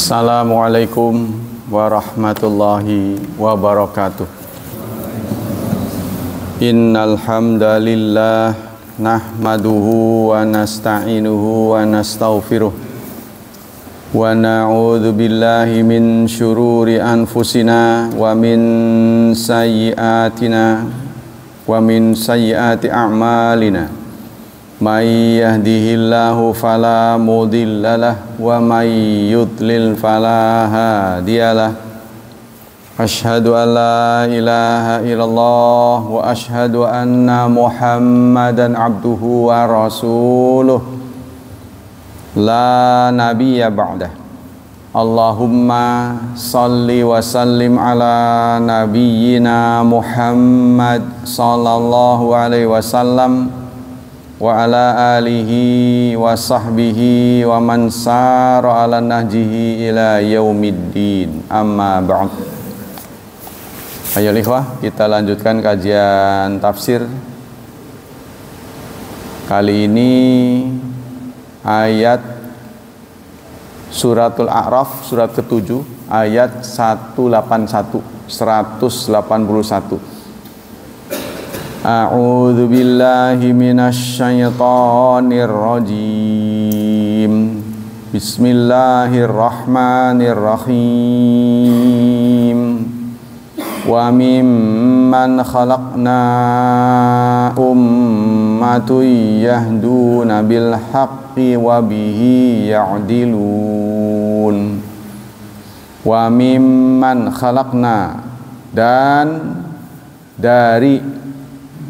Assalamualaikum warahmatullahi wabarakatuh. Innal hamdalillah nahmaduhu wa nasta'inuhu wa nastaghfiruh wa na'udzu billahi min syururi anfusina wa min sayyiati a'malina. May yahdihillahu fala mudhillalah wa may yudlil fala hadiyalah. Asyhadu an la ilaha illallah wa asyhadu anna Muhammadan abduhu wa rasuluh la nabiyya ba'dah. Allahumma salli wa sallim ala nabiyyina Muhammad sallallahu alaihi wasallam wa ala alihi wa sahbihi wa man sara ala nahjihi ila yaumiddin, amma ba'd. Ayo ikhwah, kita lanjutkan kajian tafsir. Kali ini ayat suratul A'raf, surat ke-7, ayat 181. A'udzu billahi minasy syaithanir rajim. Bismillahirrahmanirrahim. Wa mimman khalaqna ummatun yahduna bil haqqi wa bihi ya'dilun. Wa mimman khalaqna, dan dari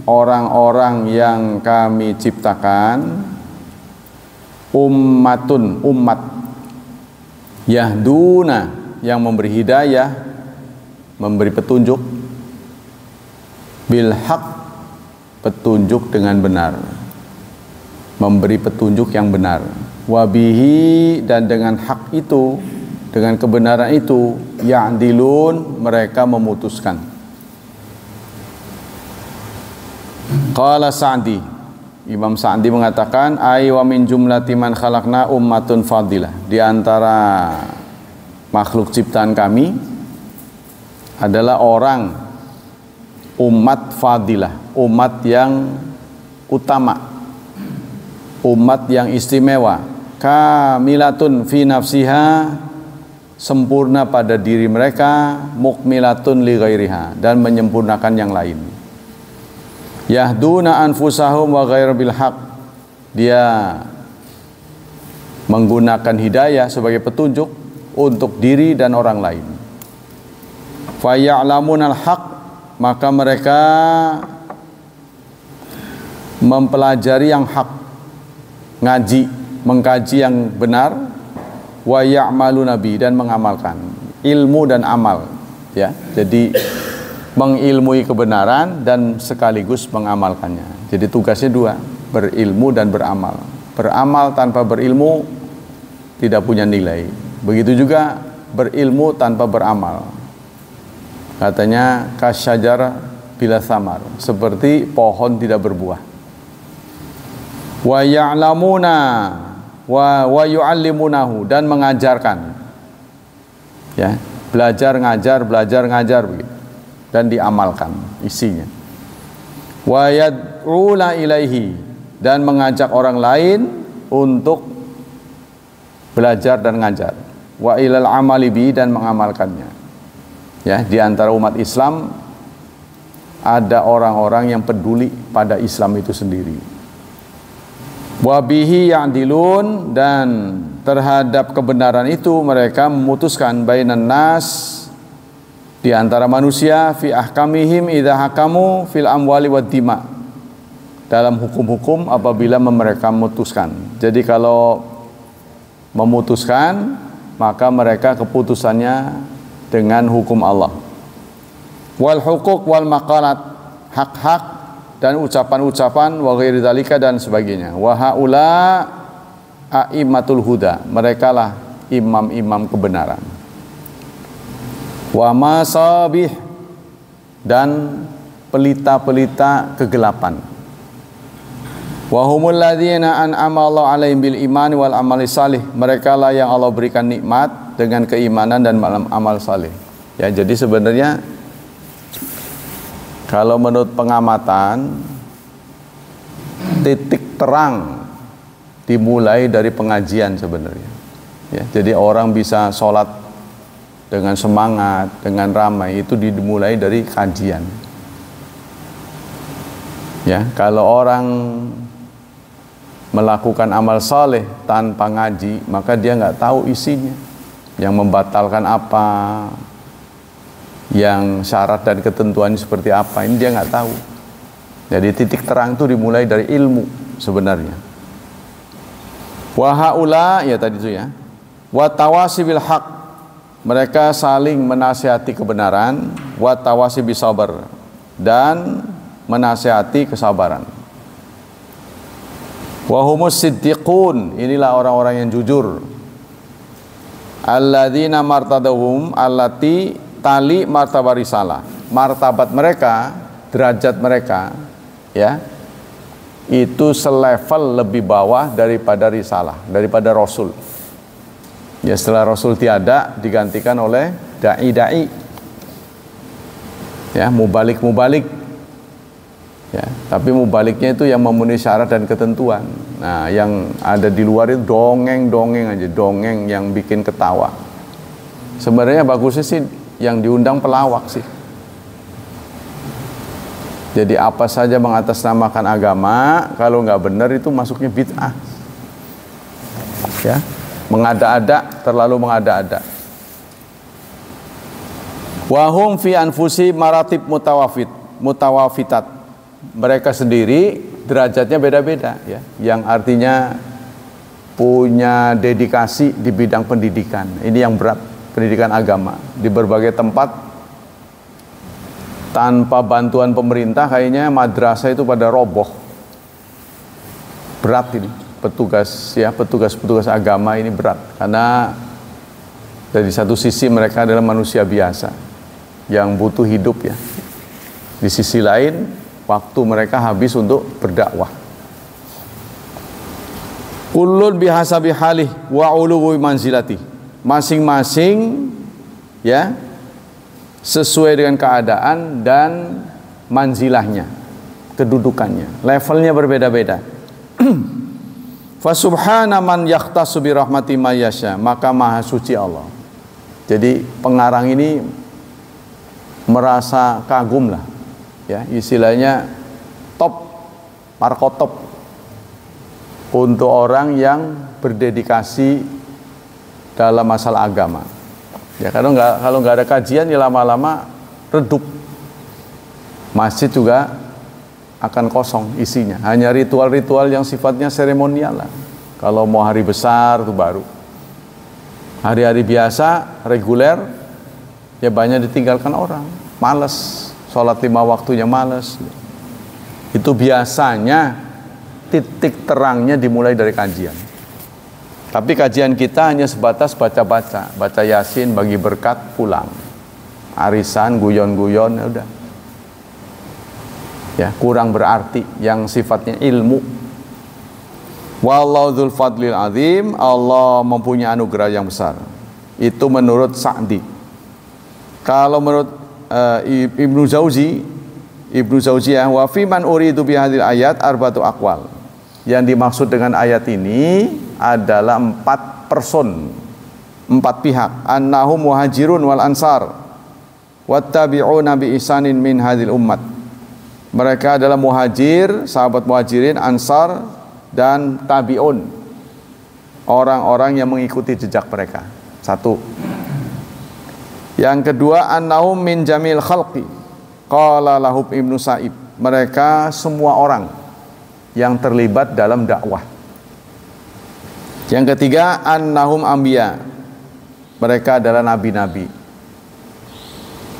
orang-orang yang kami ciptakan, umat yahduna, yang memberi hidayah, memberi petunjuk, bil haq, petunjuk dengan benar, memberi petunjuk yang benar, wabihi, dan dengan hak itu, dengan kebenaran itu, ya'dilun, mereka memutuskan. Qala Sa'di, Imam Sa'di mengatakan, ay wa min jumlati man khalaqna ummatun fadilah, di antara makhluk ciptaan kami adalah orang, umat fadilah, umat yang utama, umat yang istimewa, kamilatun fi nafsiha, sempurna pada diri mereka, mukmilatun li ghairiha, dan menyempurnakan yang lain. Yahduna anfusahum wa ghairu bil haq, dia menggunakan hidayah sebagai petunjuk untuk diri dan orang lain. Fa ya'lamunal haq, maka mereka mempelajari yang hak, ngaji, mengkaji yang benar, wa ya'maluna bi, dan mengamalkan, ilmu dan amal, ya. Jadi mengilmui kebenaran dan sekaligus mengamalkannya. Jadi tugasnya dua, berilmu dan beramal. Beramal tanpa berilmu tidak punya nilai. Begitu juga berilmu tanpa beramal. Katanya kasyajar bila samar, seperti pohon tidak berbuah. Wa ya'lamuna wa yu'allimunahu, dan mengajarkan. Ya, belajar ngajar begitu. Dan diamalkan isinya. Wa yad'una ilaihi, dan mengajak orang lain untuk belajar dan ngajar. Wa ilal amali bi, dan mengamalkannya. Ya, di antara umat Islam ada orang-orang yang peduli pada Islam itu sendiri. Wa bihi ya'dilun, dan terhadap kebenaran itu mereka memutuskan bainan nas, di antara manusia, fi ahkamihim idza hakamu fil amwali wad dima, dalam hukum-hukum apabila mereka memutuskan. Jadi kalau memutuskan, maka mereka keputusannya dengan hukum Allah. Wal huquq wal maqalat, hak-hak dan ucapan-ucapan, wa ghairi dzalika, dan sebagainya. Wa haula a'immatul huda, merekalah imam-imam kebenaran. Wa masabih, dan pelita-pelita kegelapan. Wa humul ladzina an'ama Allah 'alaihim bil iman wal amali salih. Mereka lah yang Allah berikan nikmat dengan keimanan dan amal saleh. Ya, jadi sebenarnya kalau menurut pengamatan, titik terang dimulai dari pengajian sebenarnya. Ya, jadi orang bisa sholat dengan semangat, dengan ramai, itu dimulai dari kajian. Ya, kalau orang melakukan amal saleh tanpa ngaji, maka dia nggak tahu isinya, yang membatalkan apa, yang syarat dan ketentuannya seperti apa, ini dia nggak tahu. Jadi titik terang itu dimulai dari ilmu sebenarnya. Wa haula, ya tadi itu ya, wa tawasi bil haq, mereka saling menasihati kebenaran, wa tawasi bis sabar, dan menasihati kesabaran. Wa humus siddiqun, inilah orang-orang yang jujur. Alladzina martadahum allati tali martabat risalah, martabat mereka, derajat mereka, ya, itu selevel lebih bawah daripada risalah, daripada Rasul. Ya, setelah Rasul tiada, digantikan oleh dai-dai, ya, mubalik. Ya, tapi mubaliknya itu yang memenuhi syarat dan ketentuan. Nah, yang ada di luar itu dongeng-dongeng aja, dongeng yang bikin ketawa. Sebenarnya bagusnya sih yang diundang pelawak sih. Jadi apa saja mengatasnamakan agama, kalau nggak benar itu masuknya bid'ah. Ya, mengada-ada, terlalu mengada-ada. Wahum fi anfusi maratib mutawafitat. Mereka sendiri derajatnya beda-beda, ya, yang artinya punya dedikasi di bidang pendidikan. Ini yang berat, pendidikan agama di berbagai tempat. Tanpa bantuan pemerintah kayaknya madrasah itu pada roboh. Berat ini petugas, ya, petugas agama ini berat, karena dari satu sisi mereka adalah manusia biasa yang butuh hidup, ya. Di sisi lain waktu mereka habis untuk berdakwah. Kullun bihasabi halih wa uluwi manzilati. Masing-masing, ya, sesuai dengan keadaan dan manzilahnya, kedudukannya, levelnya berbeda-beda. Fa subhana man yahtassu bi rahmati may yasha, maka maha suci Allah. Jadi pengarang ini merasa kagum lah, ya, istilahnya top, markotop untuk orang yang berdedikasi dalam masalah agama. Ya, kalau nggak ada kajian, ya lama-lama redup. Masjid juga akan kosong isinya, hanya ritual-ritual yang sifatnya seremonial lah. Kalau mau hari besar itu baru. Hari-hari biasa, reguler, ya banyak ditinggalkan orang, malas. Sholat 5 waktunya malas. Itu biasanya titik terangnya dimulai dari kajian. Tapi kajian kita hanya sebatas baca-baca, baca Yasin, bagi berkat, pulang. Arisan, guyon-guyon, ya udah. Ya, kurang berarti yang sifatnya ilmu. Wallahu dzul fadlil azim, Allah mempunyai anugerah yang besar. Itu menurut Sa'di. Kalau menurut Ibnu Jauzi ya, wa fi man uridu bi hadhil ayat arbatu aqwal. Yang dimaksud dengan ayat ini adalah 4 person, 4 pihak. Annahum muhajirun wal ansar wattabi'una bi ihsanin min hadhil ummat. Mereka adalah muhajir, sahabat muhajirin, ansar, dan tabi'un, orang-orang yang mengikuti jejak mereka. 1. Yang kedua, annahum min jamil khalqi. Qala lahum Ibnu Sa'ib. Mereka semua orang yang terlibat dalam dakwah. Yang ketiga, annahum anbiya. Mereka adalah nabi-nabi.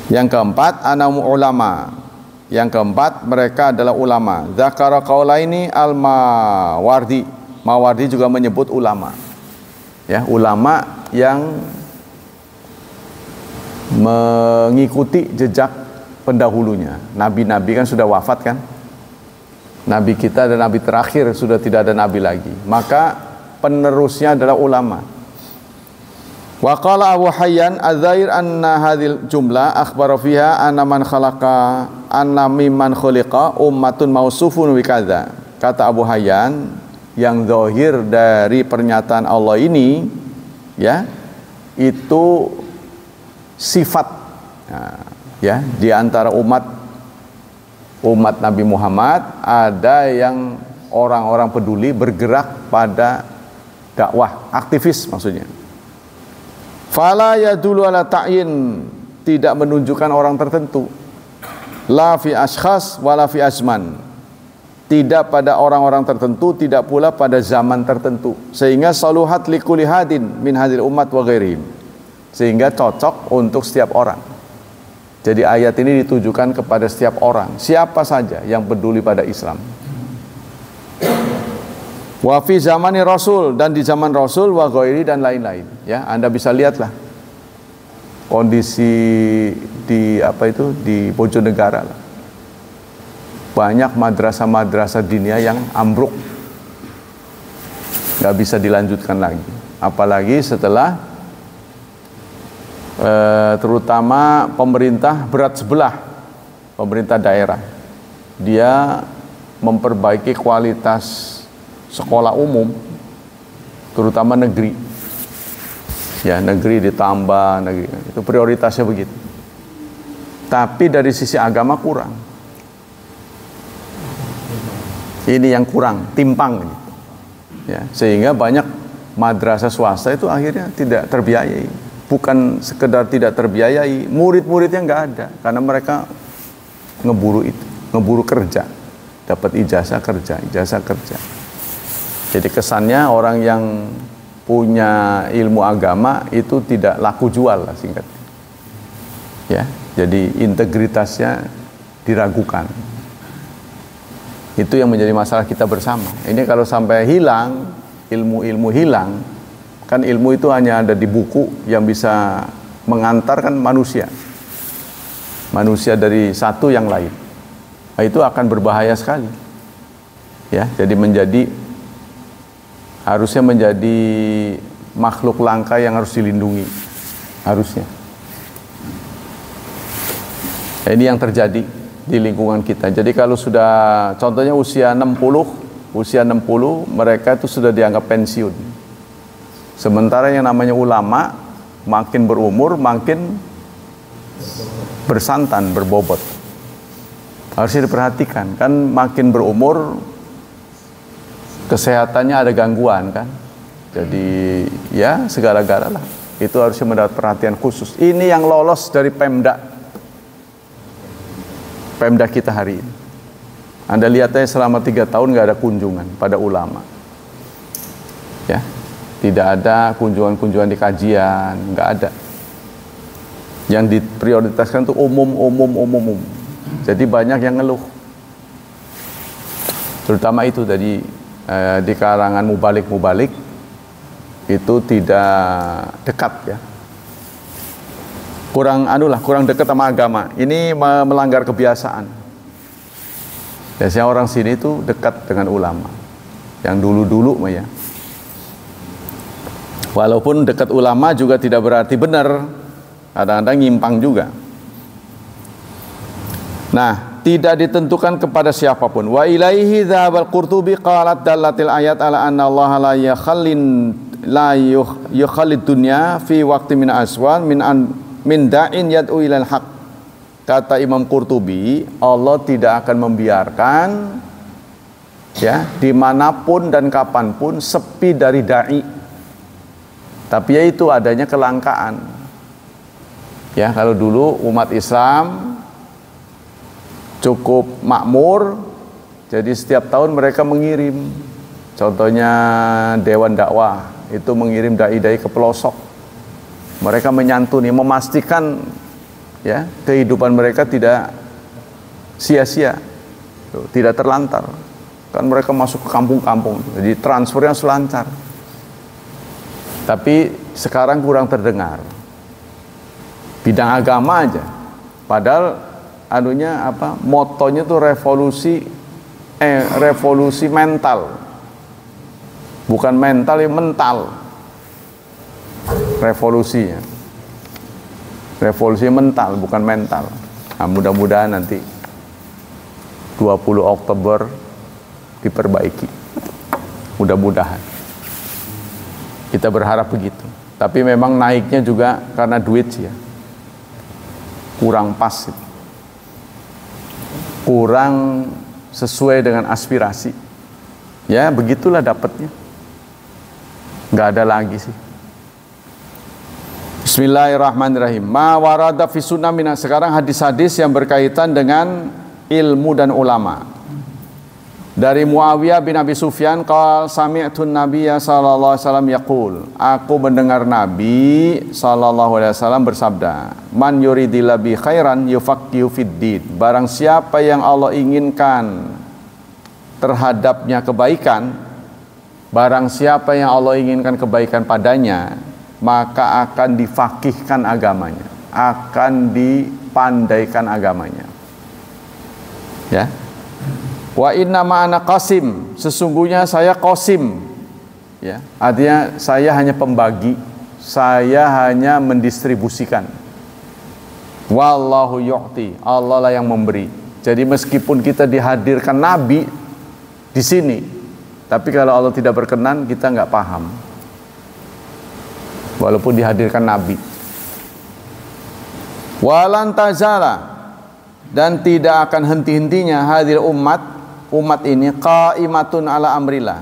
Yang keempat, annahum ulama. Yang keempat, mereka adalah ulama. Dzakara qaulaini al-Mawardi. Mawardi juga menyebut ulama. Ya, ulama yang mengikuti jejak pendahulunya. Nabi-nabi kan sudah wafat kan? Nabi kita dan nabi terakhir sudah tidak ada nabi lagi. Maka penerusnya adalah ulama. Wa qala Abu Hayyan adzair anna hadhil jumlah akhbara fiha anna man khalaqa anna mimman khuliqa ummatun mausufun bi kadza. Kata Abu Hayyan, yang zahir dari pernyataan Allah ini ya, itu sifat ya, di antara umat Nabi Muhammad ada yang orang-orang peduli bergerak pada dakwah, aktivis maksudnya. Fala yadullu ala ta'yin, tidak menunjukkan orang tertentu. La fi ashkhas wala fi azman, tidak pada orang-orang tertentu, tidak pula pada zaman tertentu. Sehingga saluhat likulli hadin min hadhil ummat wa ghairihim, sehingga cocok untuk setiap orang. Jadi ayat ini ditujukan kepada setiap orang, siapa saja yang peduli pada Islam. Wa fi zamani Rasul, dan di zaman Rasul, wa ghairi, dan lain-lain. Ya, Anda bisa lihatlah kondisi di di Bojonegara lah. Banyak madrasah-madrasah diniyah yang ambruk, nggak bisa dilanjutkan lagi. Apalagi setelah terutama pemerintah berat sebelah, pemerintah daerah, dia memperbaiki kualitas sekolah umum, terutama negeri. Ya, negeri ditambah, negeri. Itu prioritasnya begitu. Tapi dari sisi agama kurang. Ini yang kurang, timpang gitu. Ya, sehingga banyak madrasah swasta itu akhirnya tidak terbiayai. Bukan sekedar tidak terbiayai, murid-muridnya nggak ada karena mereka ngeburu itu, ngeburu kerja, dapat ijazah kerja. Jadi kesannya orang yang punya ilmu agama itu tidak laku jual lah singkatnya. Ya, jadi integritasnya diragukan. Itu yang menjadi masalah kita bersama. Ini kalau sampai hilang, ilmu-ilmu hilang, kan ilmu itu hanya ada di buku yang bisa mengantarkan manusia dari satu yang lain. Nah, itu akan berbahaya sekali. Ya, jadi harusnya menjadi makhluk langka yang harus dilindungi, harusnya. Nah, ini yang terjadi di lingkungan kita. Jadi kalau sudah contohnya usia 60 mereka itu sudah dianggap pensiun. Sementara yang namanya ulama makin berumur makin bersantan, berbobot. Harusnya diperhatikan, kan makin berumur kesehatannya ada gangguan kan. Jadi ya segala-gala lah. Itu harusnya mendapat perhatian khusus. Ini yang lolos dari Pemda kita hari ini. Anda lihat aja selama 3 tahun nggak ada kunjungan pada ulama. Ya, tidak ada kunjungan-kunjungan di kajian, nggak ada. Yang diprioritaskan itu umum. Jadi banyak yang ngeluh. Terutama itu tadi di kalangan mubalik itu tidak dekat ya. Kurang dekat sama agama. Ini melanggar kebiasaan. Biasanya orang sini itu dekat dengan ulama. Yang dulu ya. Walaupun dekat ulama juga tidak berarti benar. Kadang-kadang nyimpang juga. Nah, tidak ditentukan kepada siapapun. Wa ilaihi dzhabal Qurtubi qalat dallatil ayat ala anna Allah la yukhallid dunya fi waqti min aswan min da'in yad'u ilal haq. Kata Imam Qurtubi, Allah tidak akan membiarkan ya dimanapun dan kapanpun sepi dari da'i. Tapi ya itu adanya kelangkaan. Ya, kalau dulu umat Islam cukup makmur, jadi setiap tahun mereka mengirim. Contohnya Dewan Dakwah itu mengirim dai-dai ke pelosok. Mereka menyantuni, memastikan ya kehidupan mereka tidak sia-sia, tidak terlantar. Kan mereka masuk ke kampung-kampung, jadi transfernya selancar. Tapi sekarang kurang terdengar. Bidang agama aja. Padahal motonya tuh revolusi mental. Bukan mental, ya mental. revolusi ya. Revolusi mental bukan mental. Nah, mudah-mudahan nanti 20 Oktober diperbaiki. Mudah-mudahan. Kita berharap begitu. Tapi memang naiknya juga karena duit sih ya. Kurang pas. Kurang sesuai dengan aspirasi. Ya, begitulah dapatnya. Nggak ada lagi sih. Bismillahirrahmanirrahim. Ma warada fi sunnah mina. Sekarang hadis-hadis yang berkaitan dengan ilmu dan ulama. Dari Muawiyah bin Abi Sufyan qala sami'tun nabiyya sallallahu alaihi wasallam yaqul. Aku mendengar Nabi sallallahu alaihi wasallam bersabda, "Man yuridillahu bi khairan yufaqihu fid-din." Barang siapa yang Allah inginkan terhadapnya kebaikan, barang siapa yang Allah inginkan kebaikan padanya, maka akan difakihkan agamanya, akan dipandaikan agamanya. Ya. Wa inna ma'ana qasim, sesungguhnya saya qasim. Ya, artinya saya hanya pembagi, saya hanya mendistribusikan. Wallahu yu'ti, Allah lah yang memberi. Jadi meskipun kita dihadirkan Nabi di sini, tapi kalau Allah tidak berkenan kita nggak paham. Walaupun dihadirkan Nabi. Walan tazala, dan tidak akan henti-hentinya hadir umat ini qaimatun ala amrillah,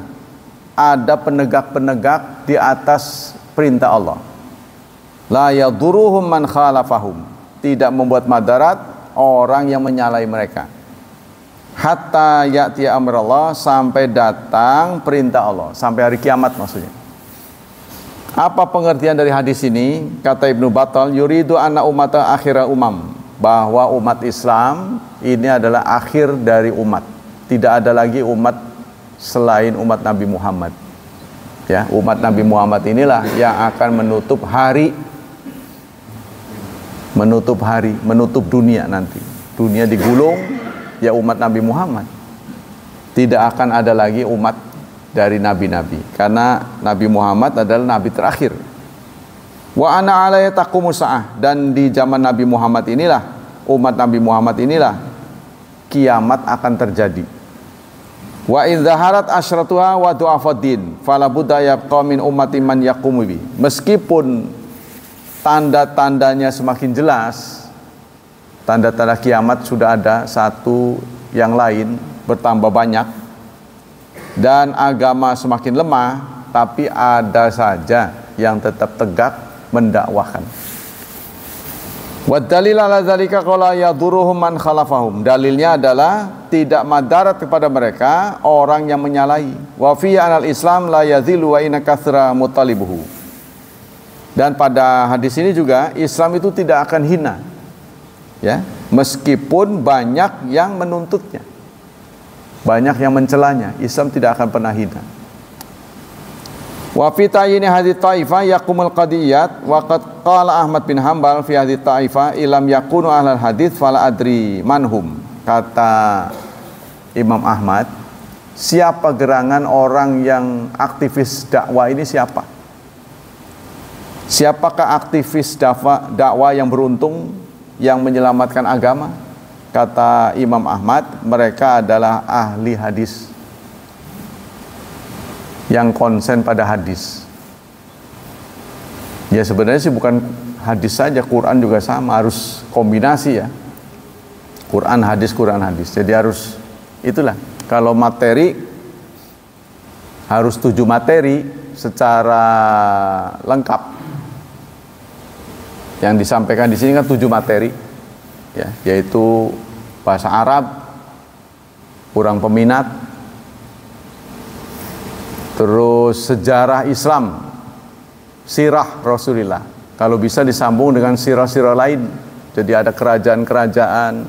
ada penegak-penegak di atas perintah Allah. La yaduruhum man khalafahum, tidak membuat madarat orang yang menyalahi mereka. Hatta ya'ti amrullah, sampai datang perintah Allah, sampai hari kiamat maksudnya. Apa pengertian dari hadis ini? Kata Ibnu Battal, yuridu anna ummata akhira umam, bahwa umat Islam ini adalah akhir dari umat. Tidak ada lagi umat selain umat Nabi Muhammad. Ya, umat Nabi Muhammad inilah yang akan menutup hari, menutup dunia nanti. Dunia digulung, ya umat Nabi Muhammad. Tidak akan ada lagi umat dari nabi-nabi, karena Nabi Muhammad adalah nabi terakhir. Wa ana alaihi taqumu sa'ah, dan di zaman Nabi Muhammad inilah, umat Nabi Muhammad inilah kiamat akan terjadi. Wa in zaharat asyratuha wa du'afaddin fala budda yabqa min ummati man yaqumu bi. Meskipun tanda-tandanya semakin jelas, tanda-tanda kiamat sudah ada satu yang lain bertambah banyak, dan agama semakin lemah, tapi ada saja yang tetap tegak mendakwahkan. Wa dalil ala dzalika qala yaduruhum man khalafahum. Dalilnya adalah tidak madarat kepada mereka orang yang menyalahi. Wa fi anal Islam la yazilu wa inna katsra mutalibuhu. Dan pada hadis ini juga Islam itu tidak akan hina. Ya, meskipun banyak yang menuntutnya. Banyak yang mencelanya, Islam tidak akan pernah hina. Wa fi ta'yini hadhihi ta'ifah yaqumul qadiyat wa qad qala Ahmad bin Hanbal fi hadhihi ta'ifah ilam yakunu ahlal hadits fala adri manhum. Kata Imam Ahmad, siapa gerangan orang yang aktivis dakwah ini siapa? Siapakah aktivis dakwah yang beruntung yang menyelamatkan agama? Kata Imam Ahmad, mereka adalah ahli hadis yang konsen pada hadis. Ya sebenarnya sih bukan hadis saja, Quran juga sama, harus kombinasi ya. Quran hadis. Jadi harus itulah. Kalau materi harus 7 materi secara lengkap. Yang disampaikan di sini kan 7 materi. Ya, yaitu bahasa Arab, kurang peminat, terus sejarah Islam, sirah Rasulullah, kalau bisa disambung dengan sirah-sirah lain, jadi ada kerajaan-kerajaan,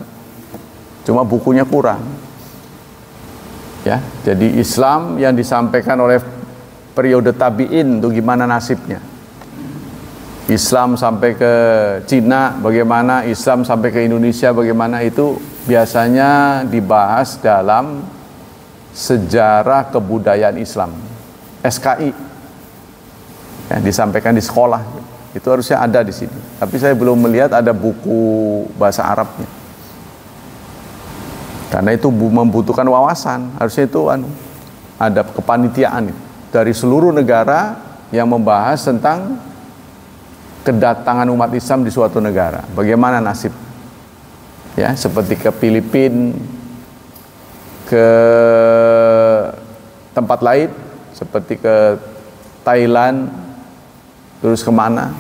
cuma bukunya kurang. Ya, jadi Islam yang disampaikan oleh periode tabi'in itu gimana nasibnya? Islam sampai ke Cina bagaimana, Islam sampai ke Indonesia bagaimana, itu biasanya dibahas dalam sejarah kebudayaan Islam, SKI, ya, disampaikan di sekolah. Itu harusnya ada di sini. Tapi saya belum melihat ada buku bahasa Arabnya. Karena itu membutuhkan wawasan. Harusnya itu ada kepanitiaan dari seluruh negara yang membahas tentang kedatangan umat Islam di suatu negara. Bagaimana nasib? Ya, seperti ke Filipina, ke tempat lain, seperti ke Thailand, terus kemana?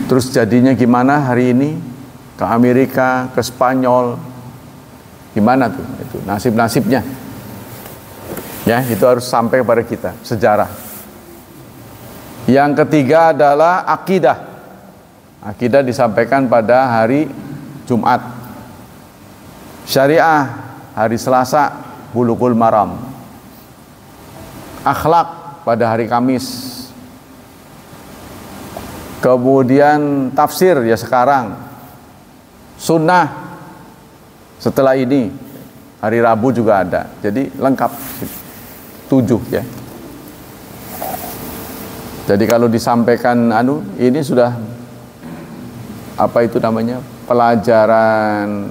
Terus jadinya gimana hari ini? Ke Amerika, ke Spanyol, gimana tuh? Itu nasib-nasibnya. Ya, itu harus sampai kepada kita, sejarah. Yang ketiga adalah akidah. Akidah disampaikan pada hari Jumat. Syariah hari Selasa, Bulughul Maram. Akhlak pada hari Kamis. Kemudian tafsir ya sekarang. Sunnah setelah ini. Hari Rabu juga ada. Jadi lengkap 7 ya. Jadi kalau disampaikan ini sudah apa itu namanya? Pelajaran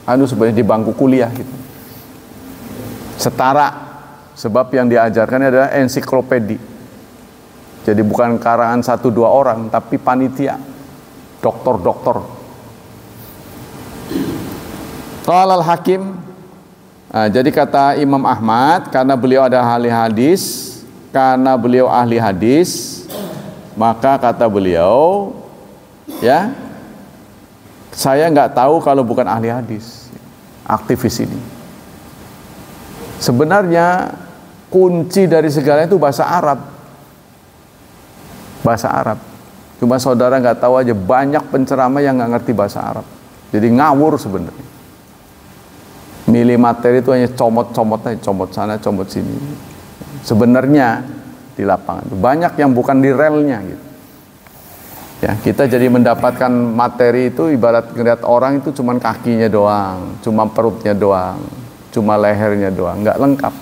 sebenarnya di bangku kuliah gitu. Setara, sebab yang diajarkan adalah ensiklopedi. Jadi bukan karangan 1-2 orang, tapi panitia, dokter-dokter. Qala al-Hakim, jadi kata Imam Ahmad, karena beliau ada ahli hadis, karena beliau ahli hadis, maka kata beliau, ya, saya nggak tahu kalau bukan ahli hadis, aktivis ini. Sebenarnya kunci dari segalanya itu bahasa Arab. Bahasa Arab. Cuma saudara nggak tahu aja, banyak penceramah yang nggak ngerti bahasa Arab. Jadi ngawur sebenarnya. Milih materi itu hanya comot-comot aja, comot sana, comot sini. Sebenarnya di lapangan itu banyak yang bukan di relnya gitu. Ya, kita jadi mendapatkan materi itu ibarat ngeliat orang itu cuma kakinya doang, cuma perutnya doang, cuma lehernya doang, nggak lengkap.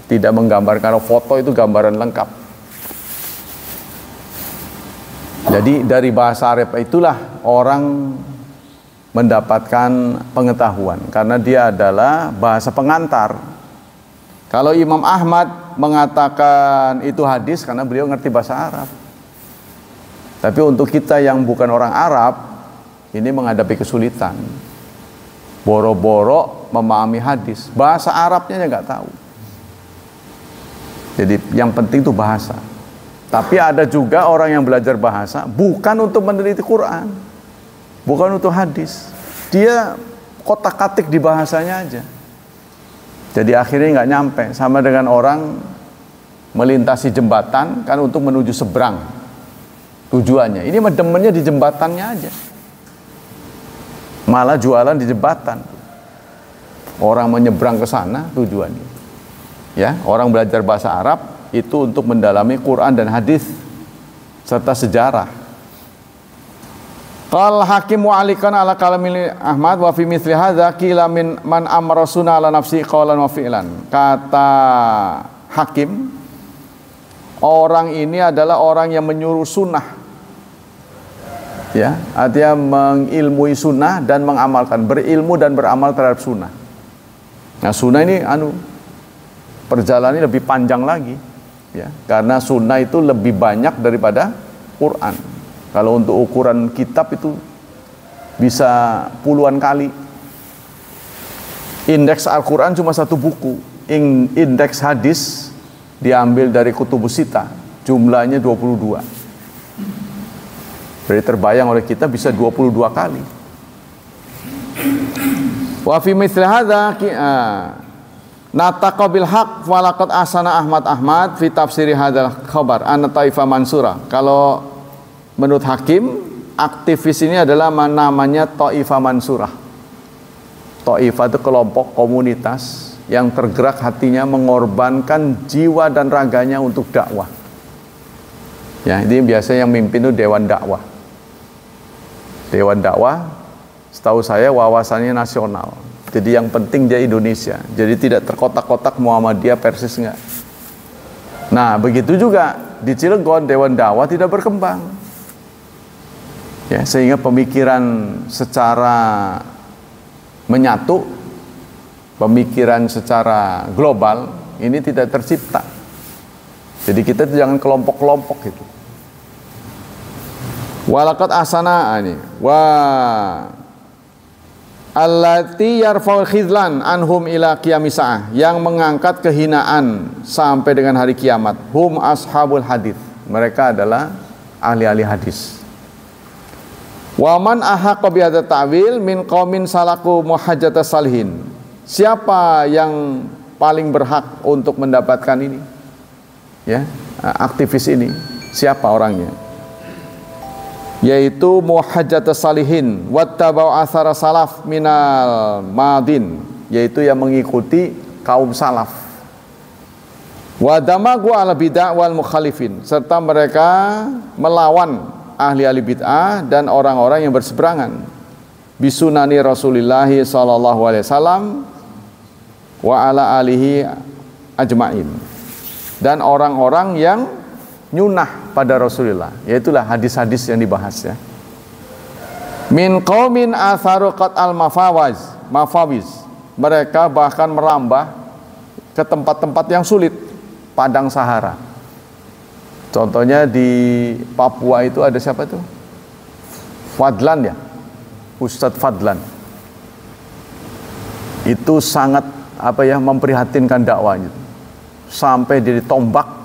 Tidak menggambarkan, foto itu gambaran lengkap. Jadi dari bahasa Arab itulah orang mendapatkan pengetahuan, karena dia adalah bahasa pengantar. Kalau Imam Ahmad mengatakan itu hadis karena beliau ngerti bahasa Arab. Tapi untuk kita yang bukan orang Arab, ini menghadapi kesulitan. Boro-boro memahami hadis, bahasa Arabnya nggak tahu. Jadi yang penting itu bahasa. Tapi ada juga orang yang belajar bahasa bukan untuk meneliti Quran, bukan untuk hadis. Dia kotak-katik di bahasanya aja. Jadi akhirnya nggak nyampe. Sama dengan orang melintasi jembatan kan untuk menuju seberang tujuannya. Ini demennya di jembatannya aja. Malah jualan di jembatan. Orang menyeberang ke sana tujuannya. Ya, orang belajar bahasa Arab itu untuk mendalami Quran dan hadis serta sejarah. Qal Hakim mu'alikan ala kalamil Ahmad wa fi mithli hadza qila min man amara sunna ala nafsi qawlan wa fi'lan. Kata Hakim, orang ini adalah orang yang menyuruh sunnah. Ya, artinya mengilmui sunnah dan mengamalkan, berilmu dan beramal terhadap sunnah. Nah, sunnah ini perjalanannya lebih panjang lagi. Ya, karena sunnah itu lebih banyak daripada Quran. Kalau untuk ukuran kitab itu bisa puluhan kali. Indeks Al-Quran cuma 1 buku. Indeks hadis diambil dari Kutubus Sittah, jumlahnya 22. Jadi terbayang oleh kita bisa 22 kali. Wa fi mithli hadza nataqa bil haq walaqad asana Ahmad fi tafsiri hadzal khabar an taifa mansura. Kalau menurut Hakim, aktivis ini adalah namanya Taifah Mansurah. Taifah itu kelompok komunitas yang tergerak hatinya mengorbankan jiwa dan raganya untuk dakwah. Ya, ini biasanya yang mimpin itu Dewan Dakwah. Dewan Dakwah, setahu saya wawasannya nasional. Jadi yang penting dia Indonesia. Jadi tidak terkotak-kotak Muhammadiyah Persis enggak. Nah, begitu juga di Cilegon Dewan Dakwah tidak berkembang. Ya, sehingga pemikiran secara menyatu, pemikiran secara global ini tidak tercipta. Jadi kita jangan kelompok-kelompok gitu. Walaqad asana ini wa allati yarfa'ul khidlan anhum ila qiyamisah, yang mengangkat kehinaan sampai dengan hari kiamat. Hum ashabul hadits, mereka adalah ahli-ahli hadis. Wa man ahaqqa bi hadzal ta'wil min qaumin salaku muhajjatas salihin, siapa yang paling berhak untuk mendapatkan ini, ya, aktivis ini, siapa orangnya? Yaitu muhajjatas salihin wattabau athara salaf minal madin, yaitu yang mengikuti kaum salaf. Wa damagu ala bid'ah wal mukhalifin, serta mereka melawan ahli-ahli bid'ah dan orang-orang yang berseberangan. Bisunani Rasulullah sallallahu alaihi wasallam wa ala alihi ajmain, dan orang-orang yang nyunah pada Rasulullah, yaitulah hadis-hadis yang dibahas, ya. Min qaumin atharu qat al mafawiz, mereka bahkan merambah ke tempat-tempat yang sulit, padang Sahara. Contohnya di Papua itu ada siapa tuh? Fadlan, ya, Ustadz Fadlan. Itu sangat memprihatinkan dakwahnya, sampai dia ditombak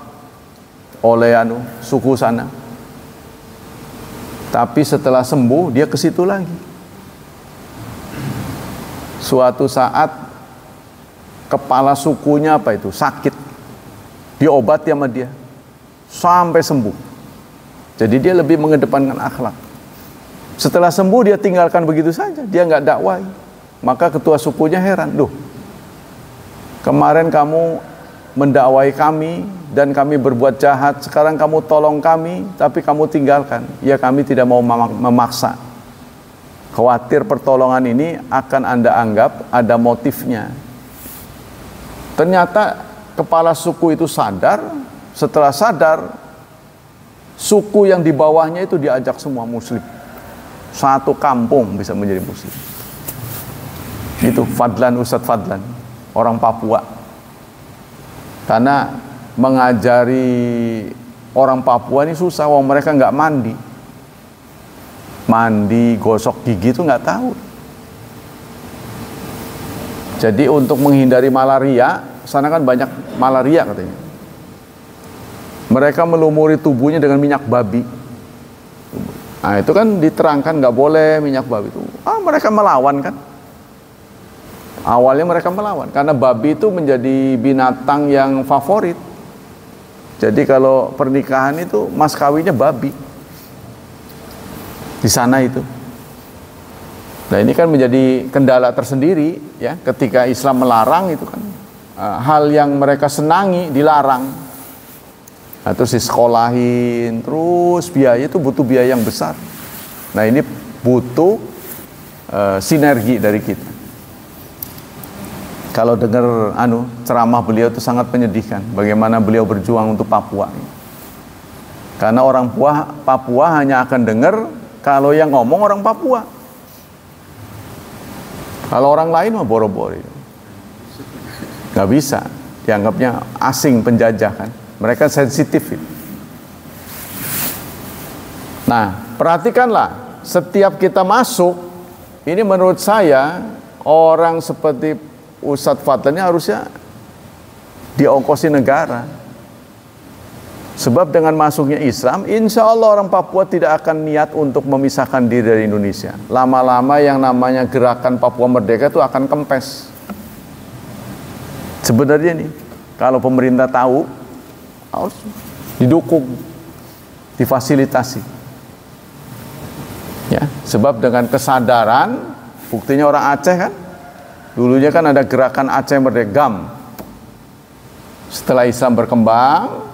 oleh suku sana. Tapi setelah sembuh dia ke situ lagi. Suatu saat kepala sukunya sakit, diobati sama dia sampai sembuh. Jadi dia lebih mengedepankan akhlak. Setelah sembuh dia tinggalkan begitu saja, dia nggak dakwai. Maka ketua sukunya heran, "Duh, kemarin kamu mendakwai kami dan kami berbuat jahat, sekarang kamu tolong kami tapi kamu tinggalkan." Ya, kami tidak mau memaksa. Khawatir pertolongan ini akan Anda anggap ada motifnya. Ternyata kepala suku itu sadar. Setelah sadar, suku yang di bawahnya itu diajak semua muslim. Satu kampung bisa menjadi muslim. Itu Fadlan, Ustadz Fadlan, orang Papua. Karena mengajari orang Papua ini susah, wong mereka nggak mandi, gosok gigi itu nggak tahu. Jadi untuk menghindari malaria, sana kan banyak malaria katanya. Mereka melumuri tubuhnya dengan minyak babi. Nah, itu kan diterangkan nggak boleh minyak babi itu. Mereka melawan kan. Awalnya mereka melawan karena babi itu menjadi binatang yang favorit. Jadi kalau pernikahan itu mas kawinnya babi di sana itu. Nah, ini kan menjadi kendala tersendiri, ya, ketika Islam melarang itu kan hal yang mereka senangi dilarang. Nah, terus disekolahin, terus biaya itu butuh biaya yang besar. Nah, ini butuh sinergi dari kita. Kalau dengar ceramah beliau itu sangat menyedihkan, bagaimana beliau berjuang untuk Papua. Karena orang Papua hanya akan dengar kalau yang ngomong orang Papua. Kalau orang lain mah boro-boro. Nggak bisa, dianggapnya asing, penjajah kan. Mereka sensitif. Nah, perhatikanlah, setiap kita masuk, ini menurut saya orang seperti Ustadz Fadlan harusnya diongkosi negara. Sebab dengan masuknya Islam, insya Allah orang Papua tidak akan niat untuk memisahkan diri dari Indonesia. Lama-lama yang namanya gerakan Papua Merdeka itu akan kempes. Sebenarnya nih, kalau pemerintah tahu, harus didukung, difasilitasi. Ya, sebab dengan kesadaran, buktinya orang Aceh kan, dulunya kan ada gerakan Aceh Merdeka. Setelah Islam berkembang,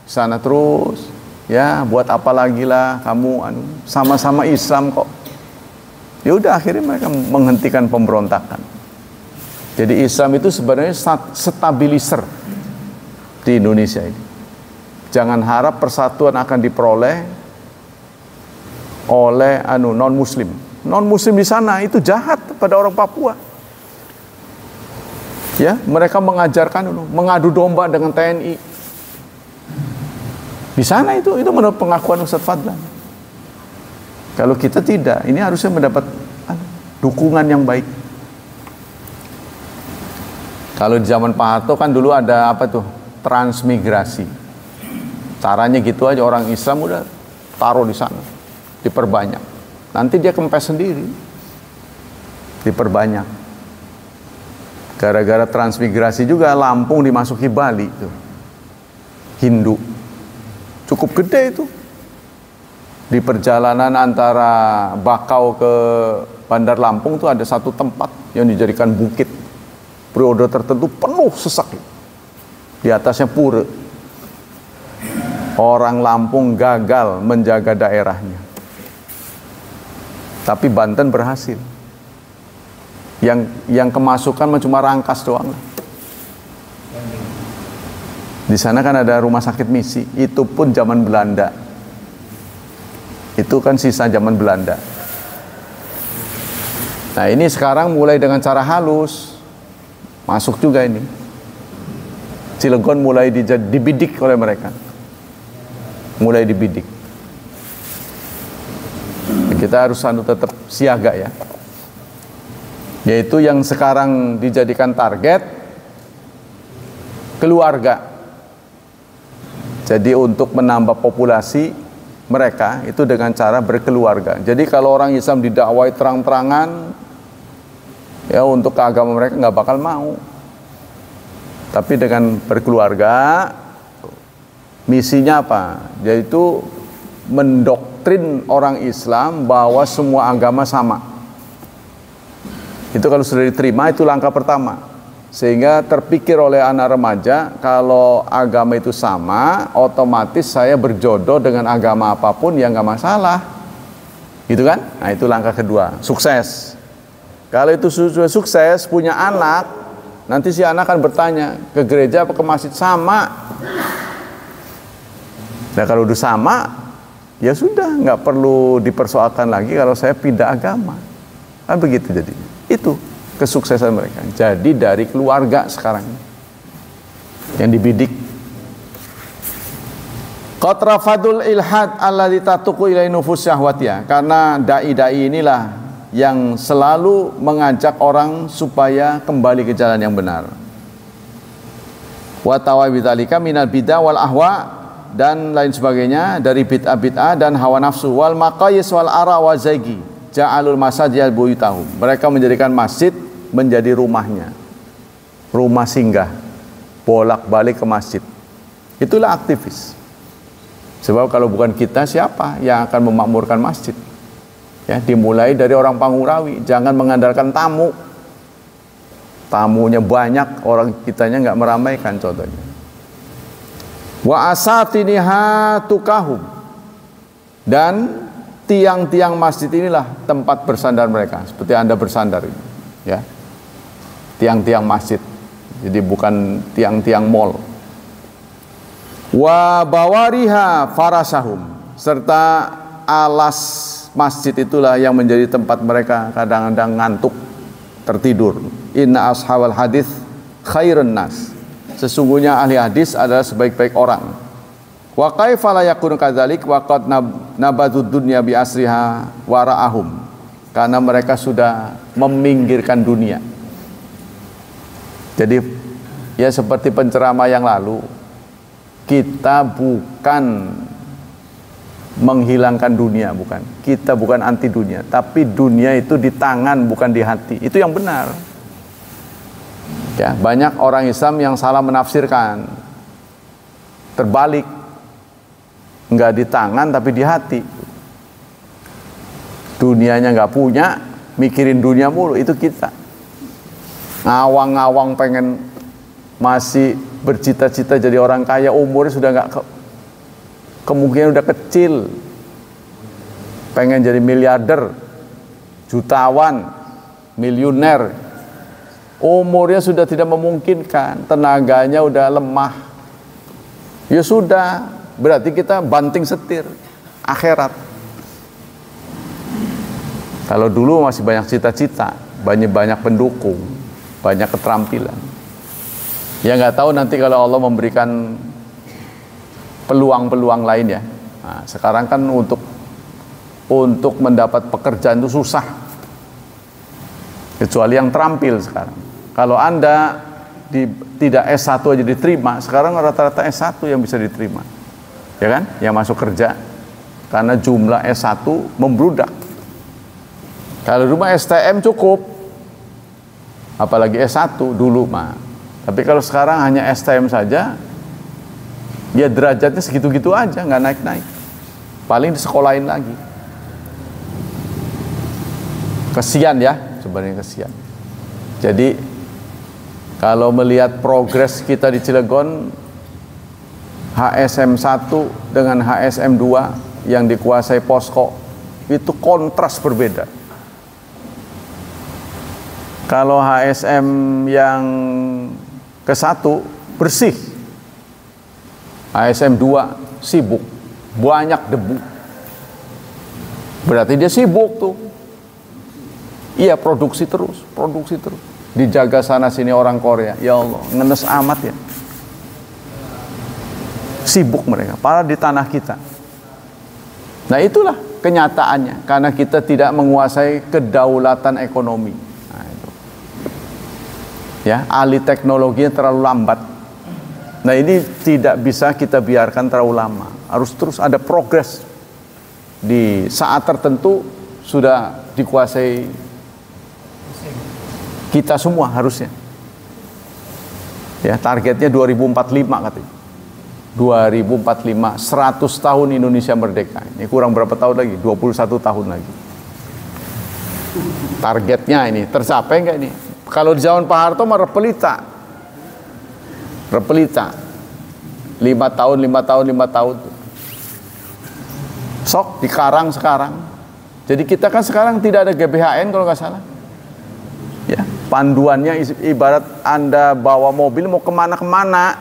sana terus, ya buat apa lagi lah kamu, sama-sama Islam kok. Ya udah, akhirnya mereka menghentikan pemberontakan. Jadi Islam itu sebenarnya stabilizer di Indonesia ini. Jangan harap persatuan akan diperoleh oleh non muslim. Non muslim di sana itu jahat pada orang Papua. Ya, mereka mengajarkan mengadu domba dengan TNI. Di sana itu menurut pengakuan Ustaz Fadlan. Kalau kita tidak, ini harusnya mendapat dukungan yang baik. Kalau di zaman Pak Harto kan dulu ada apa tuh? Transmigrasi. Caranya gitu aja, orang Islam udah taruh di sana, diperbanyak. Nanti dia kempes sendiri, diperbanyak. Gara-gara transmigrasi juga Lampung dimasuki Bali tuh. Hindu. Cukup gede itu. Di perjalanan antara Bakau ke Bandar Lampung tuh ada satu tempat yang dijadikan bukit. Periode tertentu penuh sesak. Di atasnya pura. Orang Lampung gagal menjaga daerahnya. Tapi Banten berhasil. Yang kemasukan cuma rangkas doang. Di sana kan ada rumah sakit misi. Itu pun zaman Belanda. Itu kan sisa zaman Belanda. Nah ini sekarang mulai dengan cara halus. Masuk juga ini. Cilegon mulai dibidik oleh mereka. Mulai dibidik. Kita harus tetap siaga ya. Yaitu yang sekarang dijadikan target keluarga. Jadi untuk menambah populasi mereka itu dengan cara berkeluarga. Jadi kalau orang Islam didakwai terang-terangan, ya untuk ke agama mereka nggak bakal mau. Tapi dengan berkeluarga, misinya apa? Yaitu mendoktrin orang Islam bahwa semua agama sama. Itu kalau sudah diterima, itu langkah pertama. Sehingga terpikir oleh anak remaja, kalau agama itu sama, otomatis saya berjodoh dengan agama apapun ya nggak masalah. Gitu kan? Nah itu langkah kedua, sukses. Kalau itu sudah sukses, punya anak, nanti si anak akan bertanya, ke gereja apa ke masjid? Sama. Nah kalau udah sama, ya sudah, nggak perlu dipersoalkan lagi kalau saya pindah agama. Kan begitu jadinya. Itu kesuksesan mereka. Jadi dari keluarga sekarang yang dibidik. Qatrafadul ilhad alladzi tatuqu ilai nufus syahwatiyah. Karena dai-dai inilah yang selalu mengajak orang supaya kembali ke jalan yang benar. Wa tawabidzalika minal bidah wal ahwa, dan lain sebagainya dari bid'ah-bid'ah dan hawa nafsu, wal maqayis wal ara wa zaigi ja'alul masajid buyutahum. Mereka menjadikan masjid menjadi rumahnya, rumah singgah, bolak-balik ke masjid. Itulah aktivis. Sebab kalau bukan kita, siapa yang akan memakmurkan masjid? Ya, dimulai dari orang Pangurawi. Jangan mengandalkan tamu. Tamunya banyak, orang kitanya nggak meramaikan, contohnya. Wa asatiniha tukahum, dan tiang-tiang masjid inilah tempat bersandar mereka, seperti Anda bersandar ini, ya. Tiang-tiang masjid. Jadi bukan tiang-tiang mall. Wa bawariha farasahum, serta alas masjid itulah yang menjadi tempat mereka kadang-kadang ngantuk, tertidur. Inna ashabal hadis khairun nas, sesungguhnya ahli hadis adalah sebaik-baik orang. Wa kaifa la yakunu kadzalik wa qad nabadzud dunya bi asriha wara'ahum, karena mereka sudah meminggirkan dunia. Jadi ya seperti penceramah yang lalu, kita bukan menghilangkan dunia, bukan. Kita bukan anti dunia, tapi dunia itu di tangan bukan di hati. Itu yang benar. Ya, banyak orang Islam yang salah menafsirkan. Terbalik. Enggak di tangan tapi di hati. Dunianya enggak punya, mikirin dunia mulu, itu kita. Ngawang-ngawang pengen masih bercita-cita jadi orang kaya, umurnya sudah enggak kemungkinan udah kecil, pengen jadi miliarder, jutawan, miliuner, umurnya sudah tidak memungkinkan, tenaganya udah lemah, ya sudah, berarti kita banting setir akhirat. Kalau dulu masih banyak cita-cita, banyak pendukung, banyak keterampilan. Ya nggak tahu nanti kalau Allah memberikan peluang-peluang lain ya. Nah, sekarang kan untuk mendapat pekerjaan itu susah, kecuali yang terampil sekarang. Kalau Anda tidak S1 aja diterima, sekarang rata-rata S1 yang bisa diterima, ya kan, yang masuk kerja, karena jumlah S1 membludak. Kalau rumah STM cukup, apalagi S1 dulu mah. Tapi kalau sekarang hanya STM saja, ya derajatnya segitu-gitu aja, nggak naik-naik. Paling disekolahin lagi. Kesian ya, sebenarnya kesian. Jadi kalau melihat progres kita di Cilegon, HSM 1 dengan HSM 2 yang dikuasai Posko, itu kontras berbeda. Kalau HSM yang ke-1 bersih, HSM 2 sibuk, banyak debu. Berarti dia sibuk tuh. Iya, produksi terus. Dijaga sana sini orang Korea. Ya Allah, ngenes amat ya. Sibuk mereka, padahal di tanah kita. Nah itulah kenyataannya, karena kita tidak menguasai kedaulatan ekonomi. Nah, itu. Ya, alih teknologinya terlalu lambat. Nah ini tidak bisa kita biarkan terlalu lama. Harus terus ada progres. Di saat tertentu sudah dikuasai kita semua harusnya. Ya, targetnya 2045 katanya. 2045, 100 tahun Indonesia merdeka. Ini kurang berapa tahun lagi? 21 tahun lagi. Targetnya ini tercapai enggak ini? Kalau di zaman Pak Harto mah repelita. 5 tahun. Sok dikarang sekarang. Jadi kita kan sekarang tidak ada GBHN kalau nggak salah. Ya, panduannya ibarat Anda bawa mobil mau kemana-kemana,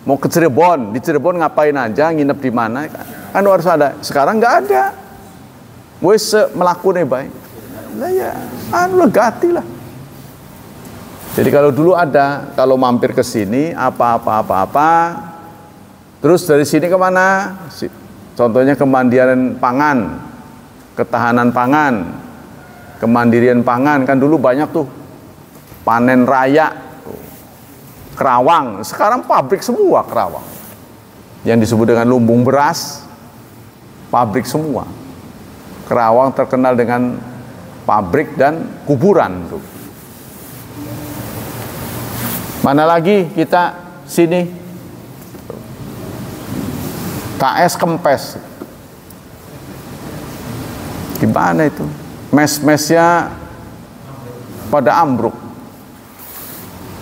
mau ke Cirebon, di Cirebon ngapain aja, nginep di mana, kan harus ada. Sekarang nggak ada. Wes melakukan baik. Nah ya, legati lah. Jadi kalau dulu ada, kalau mampir ke sini apa, terus dari sini kemana? Contohnya kemandirian pangan, ketahanan pangan, kemandirian pangan, kan dulu banyak tuh panen raya, Kerawang, sekarang pabrik semua Kerawang, yang disebut dengan lumbung beras, pabrik semua. Kerawang terkenal dengan pabrik dan kuburan tuh. Mana lagi kita sini, KS Kempes, gimana itu? Mes-mesnya pada ambruk.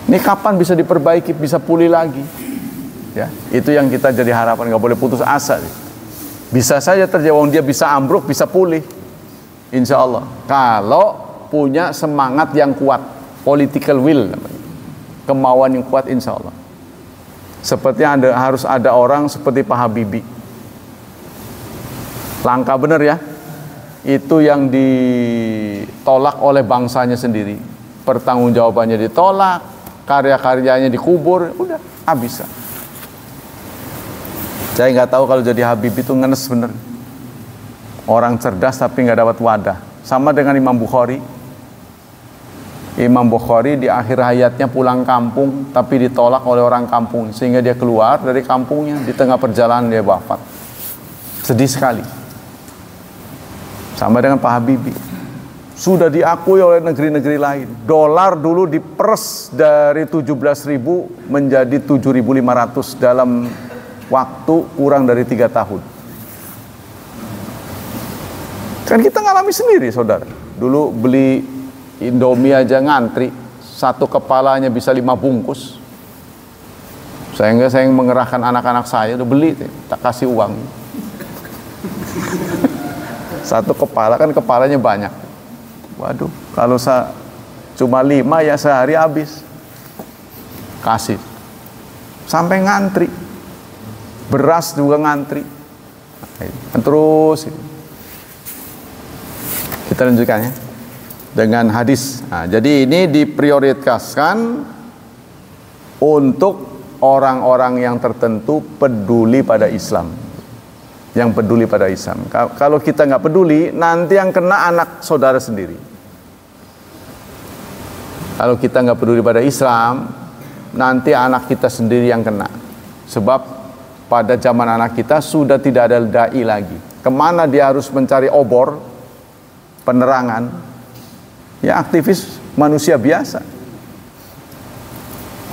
Ini kapan bisa diperbaiki, bisa pulih lagi? Ya, itu yang kita jadi harapan, nggak boleh putus asa. Bisa saja terjadi, dia bisa ambruk, bisa pulih, insya Allah. Kalau punya semangat yang kuat, political will, kemauan yang kuat, insya Allah. Seperti harus ada orang seperti Pak Habibie. Langka bener ya. Itu yang ditolak oleh bangsanya sendiri. Pertanggungjawabannya ditolak, karya-karyanya dikubur, udah habis. Saya nggak tahu kalau jadi Habibie itu ngenes bener. Orang cerdas tapi nggak dapat wadah. Sama dengan Imam Bukhari. Imam Bukhari di akhir hayatnya pulang kampung tapi ditolak oleh orang kampung, sehingga dia keluar dari kampungnya, di tengah perjalanan dia wafat. Sedih sekali. Sama dengan Pak Habibie, sudah diakui oleh negeri-negeri lain. Dolar dulu diperes dari 17.000 menjadi 7.500 dalam waktu kurang dari 3 tahun. Kan kita ngalami sendiri, saudara. Dulu beli Indomie aja ngantri, satu kepalanya bisa 5 bungkus. Saya mengerahkan anak-anak saya, udah beli, tak kasih uang. Satu kepala, kan kepalanya banyak. Waduh, kalau cuma 5 ya sehari habis. Kasih. Sampai ngantri. beras juga ngantri. Terus kita lanjutkan ya dengan hadis. Nah, jadi ini diprioritaskan untuk orang-orang yang tertentu peduli pada Islam, yang peduli pada Islam. Kalau kita nggak peduli, nanti yang kena anak saudara sendiri. Kalau kita nggak peduli pada Islam, nanti anak kita sendiri yang kena. Sebab pada zaman anak kita sudah tidak ada dai lagi. Kemana dia harus mencari obor, penerangan? Ya aktivis manusia biasa.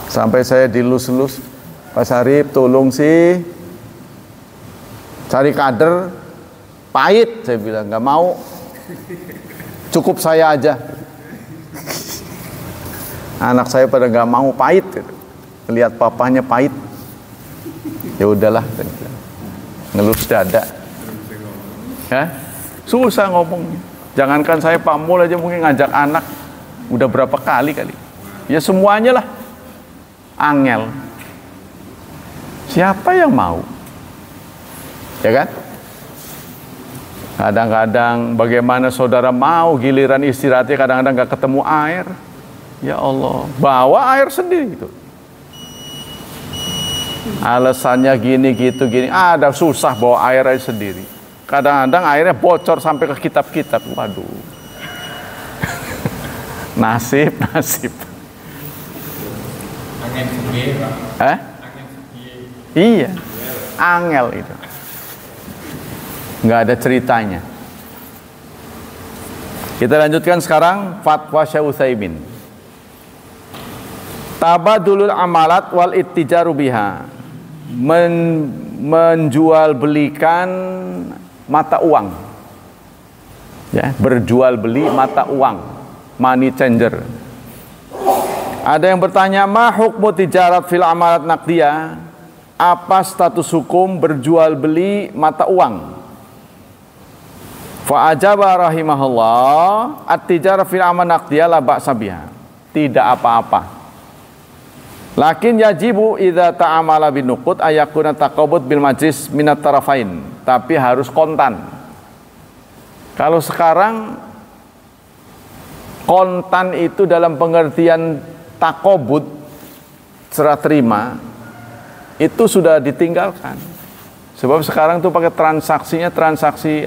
Sampai saya dilus-lus, Pak Sarip tolong sih cari kader, pahit, saya bilang nggak mau, cukup saya aja. Anak saya pada nggak mau, pahit, lihat papanya pahit, ya udahlah, ngelus dada. Hah? Susah ngomongnya. Jangankan saya Pak Mul aja mungkin ngajak anak, udah berapa kali. Ya semuanya lah, angel. Siapa yang mau? Ya kan? Kadang-kadang bagaimana saudara mau giliran istirahatnya kadang-kadang nggak ketemu air. Ya Allah, bawa air sendiri itu. Alasannya gini gitu gini, ada susah bawa air aja sendiri. Kadang-kadang airnya bocor sampai ke kitab-kitab. Waduh. Nasib. Angin sepi, Pak. Angin sepi. Iya, angel itu. Nggak ada ceritanya. Kita lanjutkan sekarang fatwa Syekh Utsaimin. Tabadulul amalat wal ittijaru biha. Menjual belikan mata uang. Ya, berjual beli mata uang, money changer. Ada yang bertanya, ma hukmu tijarat fil amalat naqdiyah? Apa status hukum berjual beli mata uang? Fa ajaba rahimahullah, at-tijarah fil amal naqdiyah la ba'sa biha. Tidak apa-apa. Lakin yajibu idza ta'amala bin nuqud ayakuna taqabud bil majlis minat tarafain. Tapi harus kontan. Kalau sekarang kontan itu dalam pengertian taqabud, serah terima, itu sudah ditinggalkan. Sebab sekarang tuh pakai transaksinya transaksi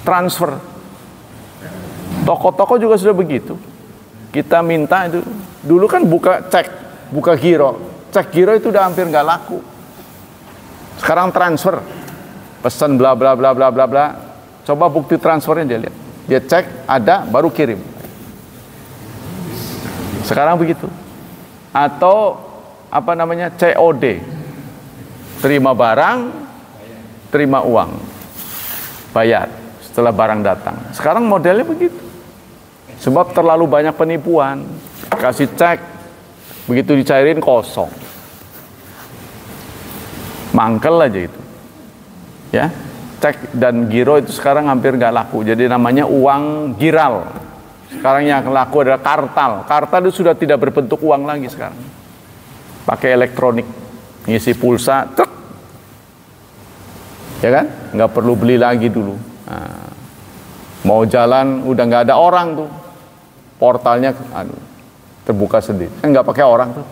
transfer. Toko-toko juga sudah begitu. Kita minta itu, dulu kan buka cek, buka giro. Cek giro itu udah hampir nggak laku. Sekarang transfer. Pesan bla bla bla bla bla bla. Coba bukti transfernya dia lihat. Dia cek ada baru kirim. Sekarang begitu. Atau apa namanya? COD. Terima barang, terima uang. Bayar setelah barang datang. Sekarang modelnya begitu. Sebab terlalu banyak penipuan. Kasih cek, begitu dicairin kosong. Mangkel aja itu. Ya, cek dan giro itu sekarang hampir nggak laku. Jadi namanya uang giral. Sekarang yang laku adalah kartal. Kartal itu sudah tidak berbentuk uang lagi sekarang. Pakai elektronik, ngisi pulsa, truk. Ya kan? Nggak perlu beli lagi dulu. Nah, mau jalan udah nggak ada orang tuh, portalnya terbuka sendiri, kan nggak pakai orang tuh,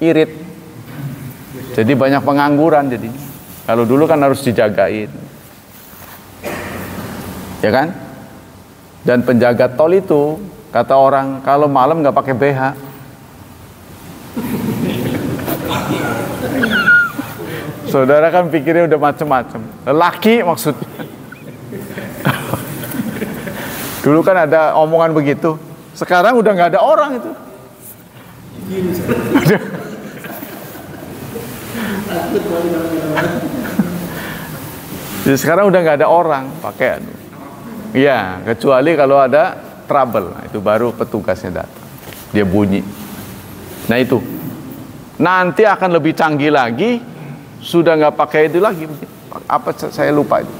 irit. Jadi banyak pengangguran jadi. Kalau dulu kan harus dijagain, ya kan? Dan penjaga tol itu kata orang kalau malam nggak pakai BH. Saudara kan pikirnya udah macem-macem. Lelaki maksudnya. Dulu kan ada omongan begitu. Sekarang udah nggak ada orang itu. Jadi sekarang udah nggak ada orang pakai. Iya, kecuali kalau ada trouble. Nah, itu baru petugasnya datang. Dia bunyi. Nah itu. Nanti akan lebih canggih lagi. Sudah nggak pakai itu lagi. Apa saya lupa itu.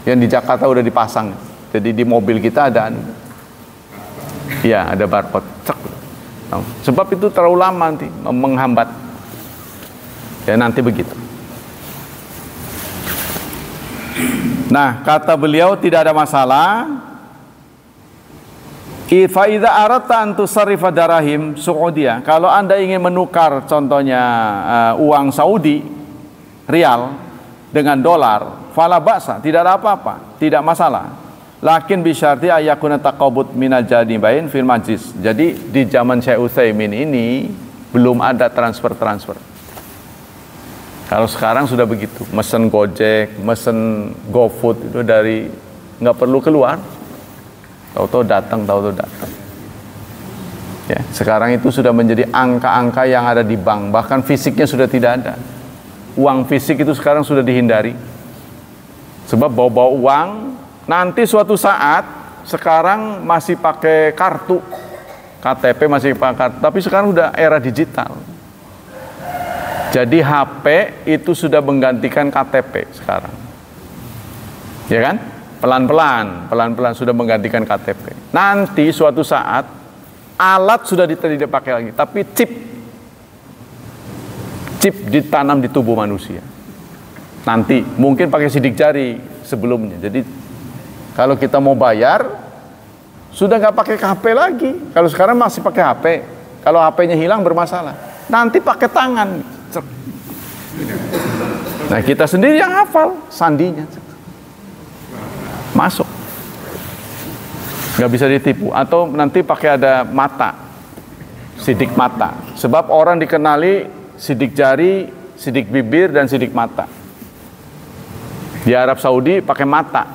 Yang di Jakarta udah dipasang. Jadi di mobil kita ada, ya ada barcode. Cek. Sebab itu terlalu lama nanti menghambat. Ya nanti begitu. Nah, kata beliau tidak ada masalah. Fa idza aradta an tusarrifa darahim Saudiyah, kalau Anda ingin menukar contohnya uang Saudi rial dengan dolar, fala ba'sa, tidak ada apa-apa, tidak masalah. Lakin bisyarti ayakuna taqabud minal janibain fil majlis. Jadi di zaman Syekh Utsaimin ini belum ada transfer. Kalau sekarang sudah begitu, mesen Gojek, mesen GoFood itu dari nggak perlu keluar, tahu-tahu datang. Ya, sekarang itu sudah menjadi angka-angka yang ada di bank, bahkan fisiknya sudah tidak ada. Uang fisik itu sekarang sudah dihindari. Sebab bawa uang, nanti suatu saat, sekarang masih pakai kartu, KTP masih pakai kartu, tapi sekarang udah era digital. Jadi HP itu sudah menggantikan KTP sekarang, ya kan? Pelan-pelan sudah menggantikan KTP. Nanti suatu saat alat sudah tidak pakai lagi, tapi chip ditanam di tubuh manusia. Nanti mungkin pakai sidik jari sebelumnya. Jadi kalau kita mau bayar sudah nggak pakai HP lagi. Kalau sekarang masih pakai HP. Kalau HP-nya hilang bermasalah. Nanti pakai tangan. Nah, kita sendiri yang hafal sandinya, masuk, nggak bisa ditipu. Atau nanti pakai ada mata, sidik mata. Sebab orang dikenali sidik jari, sidik bibir, dan sidik mata. Di Arab Saudi pakai mata.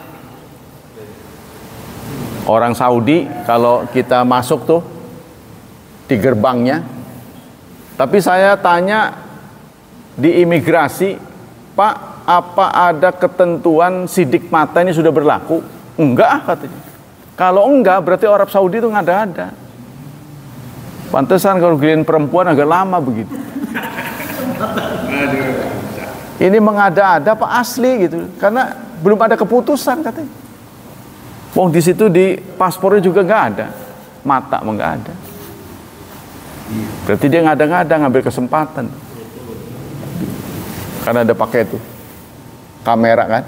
Orang Saudi kalau kita masuk tuh di gerbangnya, tapi saya tanya di imigrasi, Pak, apa ada ketentuan sidik mata ini sudah berlaku? Enggak, katanya. Kalau enggak, berarti Arab Saudi itu ngada-ada. Pantesan kalau giliran perempuan agak lama begitu. Ini mengada-ada apa asli gitu? Karena belum ada keputusan katanya. Wong di situ di paspornya juga nggak ada, mata nggak ada. Berarti dia ngada-ngada ngambil kesempatan. Karena ada pakai itu kamera kan.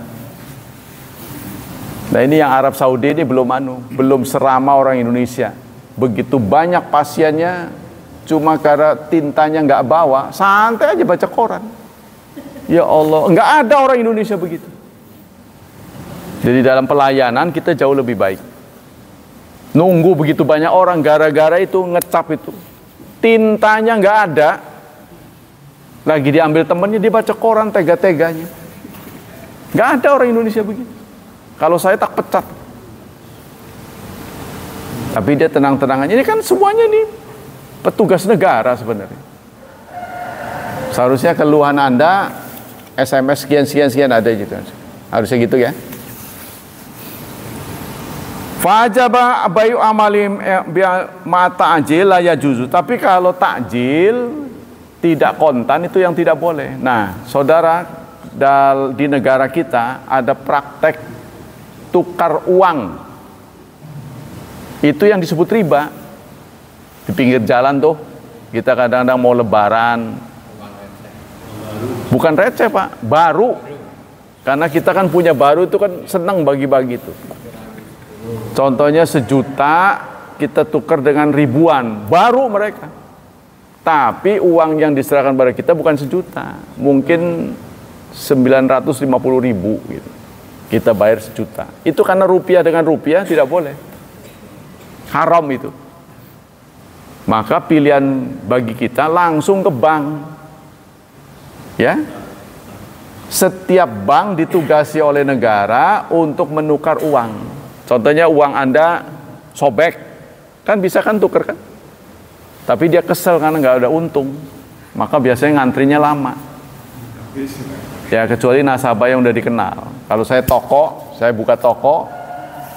Nah, ini yang Arab Saudi ini belum seramah orang Indonesia. Begitu banyak pasiennya, cuma karena tintanya nggak bawa, santai aja baca koran. Ya Allah, nggak ada orang Indonesia begitu. Jadi dalam pelayanan kita jauh lebih baik. Nunggu begitu banyak orang gara-gara itu ngecap itu, tintanya nggak ada. Lagi diambil temennya, dia baca koran tega-teganya. Nggak ada orang Indonesia begitu. Kalau saya tak pecat. Tapi dia tenang-tenangannya. Ini kan semuanya nih petugas negara sebenarnya. Seharusnya keluhan Anda SMS sekian ada gitu. Harusnya gitu ya. Fajaba bayu amalim mata ajil la yajuzu. Tapi kalau takjil tidak kontan itu yang tidak boleh. Nah, saudara, di negara kita ada praktek tukar uang. Itu yang disebut riba. Di pinggir jalan tuh, kita kadang-kadang mau lebaran. Bukan receh, Pak, baru. Karena kita kan punya baru itu kan senang bagi-bagi itu. Contohnya 1 juta kita tukar dengan ribuan, baru mereka. Tapi uang yang diserahkan pada kita bukan 1 juta, mungkin 950.000 gitu. Kita bayar 1 juta. Itu karena rupiah dengan rupiah tidak boleh. Haram itu. Maka pilihan bagi kita langsung ke bank. Ya. Setiap bank ditugasi oleh negara untuk menukar uang. Contohnya uang Anda sobek, kan bisa kan tuker kan? Tapi dia kesel karena nggak ada untung, maka biasanya ngantrinya lama. Ya kecuali nasabah yang udah dikenal. Kalau saya toko, saya buka toko,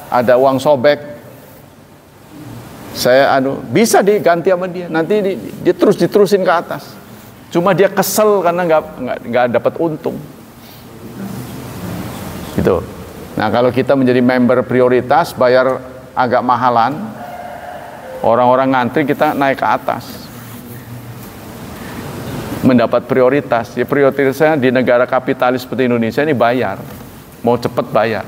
ada uang sobek, saya bisa diganti sama dia. Nanti dia diterusin ke atas. Cuma dia kesel karena nggak dapat untung. Gitu. Nah kalau kita menjadi member prioritas, bayar agak mahalan. Orang-orang ngantri, kita naik ke atas, mendapat prioritas. Ya, prioritasnya di negara kapitalis seperti Indonesia ini bayar. mau cepet bayar.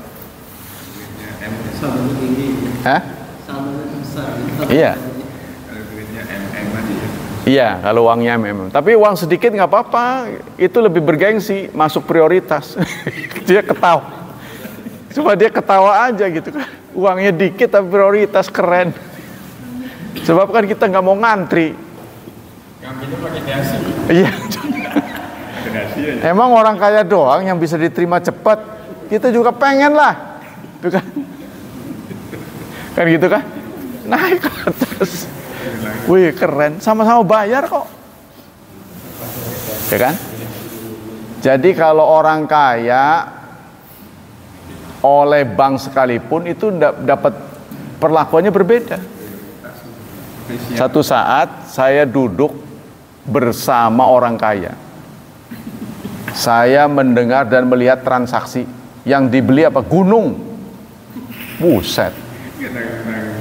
Saldonya tinggi. Hah? Saldonya besar. Iya. Kalau duitnya MM aja ya. Iya, kalau uangnya memang. Tapi uang sedikit nggak apa-apa, itu lebih bergengsi, masuk prioritas. Dia ketawa. Cuma dia ketawa aja gitu kan. Uangnya dikit tapi prioritas, keren. Sebab kan kita nggak mau ngantri. Ngambilnya pakai dasi. Iya. Dasi aja. Emang orang kaya doang yang bisa diterima cepat. Kita juga pengen lah. Tuh kan. Kan gitu kan? Naik ke atas. Wih, keren. Sama-sama bayar kok. Ya kan? Jadi kalau orang kaya oleh bank sekalipun itu dapat perlakuannya berbeda. Satu saat saya duduk bersama orang kaya. Saya mendengar dan melihat transaksi yang dibeli apa? Gunung. Buset.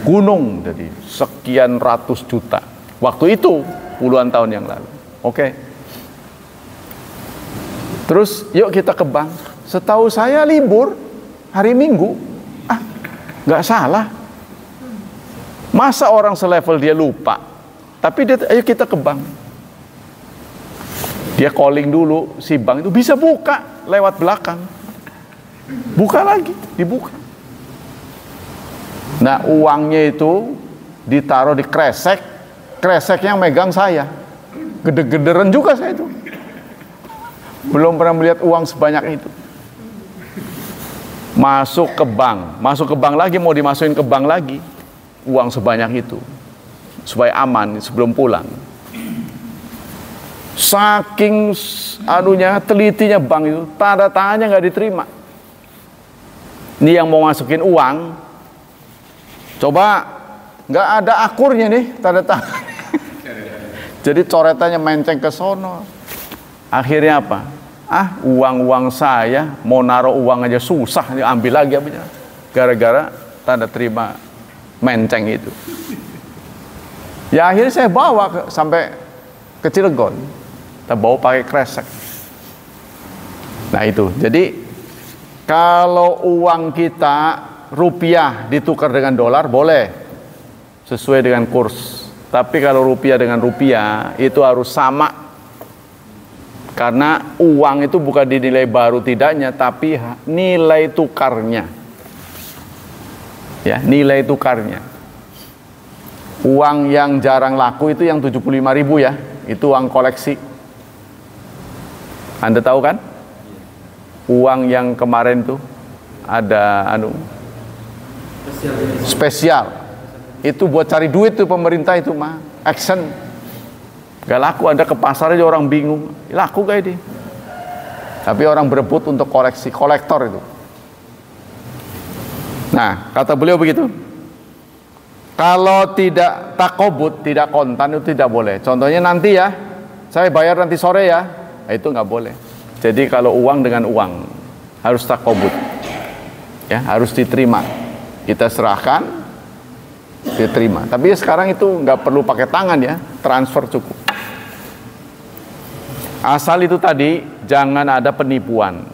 Gunung, jadi sekian ratus juta. Waktu itu puluhan tahun yang lalu. Oke. Terus yuk kita ke bank. Setahu saya libur hari Minggu. Nggak salah. Masa orang selevel dia lupa? Tapi dia, ayo kita ke bank. Dia calling dulu, si bank itu bisa buka lewat belakang. Buka lagi, dibuka. Nah, uangnya itu ditaruh di kresek. Kreseknya megang saya. Gede-gederan juga saya itu. Belum pernah melihat uang sebanyak itu. Masuk ke bank lagi, mau dimasukin ke bank lagi. Uang sebanyak itu. Supaya aman sebelum pulang. Saking telitinya bank itu, tanda tangannya nggak diterima. Ini yang mau masukin uang, coba nggak ada akurnya nih tanda tangan. Jadi coretannya menceng ke sono. Akhirnya apa? Uang saya mau naruh uang aja susah, diambil lagi abisnya. Gara-gara tanda terima menceng itu. Ya akhirnya saya bawa sampai ke Cilegon. Kita bawa pakai kresek. Nah itu, jadi kalau uang kita rupiah ditukar dengan dolar boleh sesuai dengan kurs. Tapi kalau rupiah dengan rupiah itu harus sama. Karena uang itu bukan dinilai baru tidaknya, tapi nilai tukarnya. Ya, nilai tukarnya. Uang yang jarang laku itu yang 75.000 ya, itu uang koleksi. Anda tahu kan? Uang yang kemarin tuh ada spesial. Itu buat cari duit tuh pemerintah itu mah, action. Gak laku, Anda ke pasar aja orang bingung, laku gak ini? Tapi orang berebut untuk koleksi, kolektor itu. Nah, kata beliau begitu. Kalau tidak takobut, tidak kontan itu tidak boleh. Contohnya nanti ya, saya bayar nanti sore ya, itu nggak boleh. Jadi kalau uang dengan uang harus takobut, ya harus diterima. Kita serahkan, diterima. Tapi sekarang itu nggak perlu pakai tangan ya, transfer cukup. Asal itu tadi jangan ada penipuan,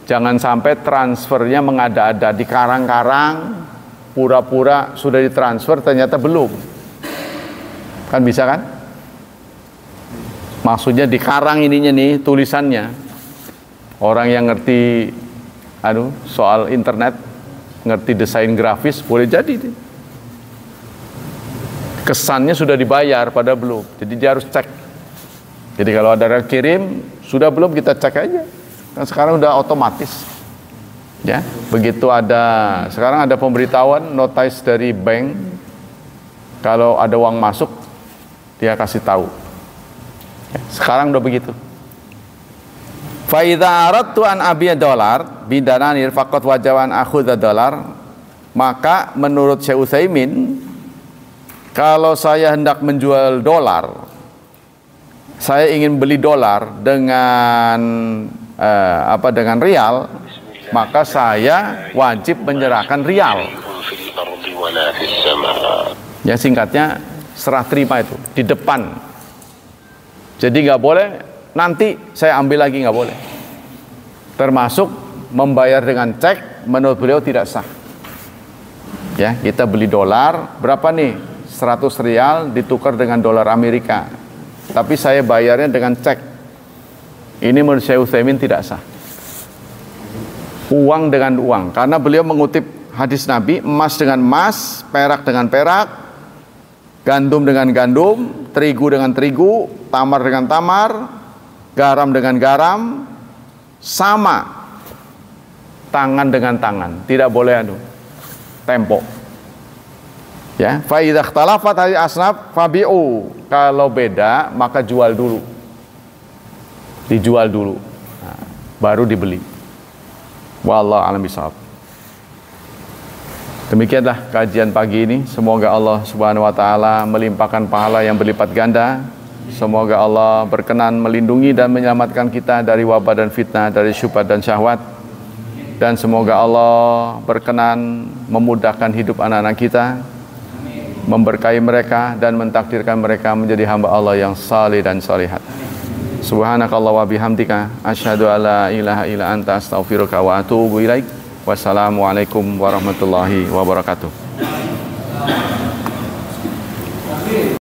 jangan sampai transfernya mengada-ada di karang-karang. Pura-pura sudah ditransfer ternyata belum. Kan bisa kan? Maksudnya di karang ininya nih tulisannya. Orang yang ngerti soal internet, ngerti desain grafis boleh jadi. Kesannya sudah dibayar padahal belum. Jadi dia harus cek. Jadi kalau ada yang kirim sudah belum, kita cek aja. Kan sekarang udah otomatis. Ya, begitu sekarang ada pemberitahuan notice dari bank, kalau ada uang masuk dia kasih tahu. Ya, sekarang udah begitu. Fa idza aradtu an abiya dolar bidananir faqat wajawan akhudha dolar, maka menurut Syekh Utsaimin kalau saya hendak menjual dolar, saya ingin beli dolar dengan dengan rial, maka saya wajib menyerahkan rial. Ya singkatnya serah terima itu di depan. Jadi nggak boleh nanti saya ambil lagi, nggak boleh. Termasuk membayar dengan cek menurut beliau tidak sah. Ya, kita beli dolar berapa nih? 100 rial ditukar dengan dolar Amerika. Tapi saya bayarnya dengan cek. Ini menurut Syekh Utsaimin tidak sah. Uang dengan uang, karena beliau mengutip hadis Nabi, emas dengan emas, perak dengan perak, gandum dengan gandum, terigu dengan terigu, tamar dengan tamar, garam dengan garam, sama. Tangan dengan tangan, tidak boleh tempo. Ya, fa idza ikhtalafat hadhihi asnaf fabi'u. Kalau beda maka jual dulu. Dijual dulu. Nah, baru dibeli. Wallahu a'lam bishawab. Demikianlah kajian pagi ini. Semoga Allah Subhanahu wa taala melimpahkan pahala yang berlipat ganda. Semoga Allah berkenan melindungi dan menyelamatkan kita dari wabah dan fitnah, dari syubhat dan syahwat. Dan semoga Allah berkenan memudahkan hidup anak-anak kita, memberkahi mereka dan mentakdirkan mereka menjadi hamba Allah yang saleh dan salihat. Subhanakallah wa bihamdika asyhadu alla ilaha illa anta astaghfiruka wa atubu ilaik. Wassalamualaikum warahmatullahi wabarakatuh.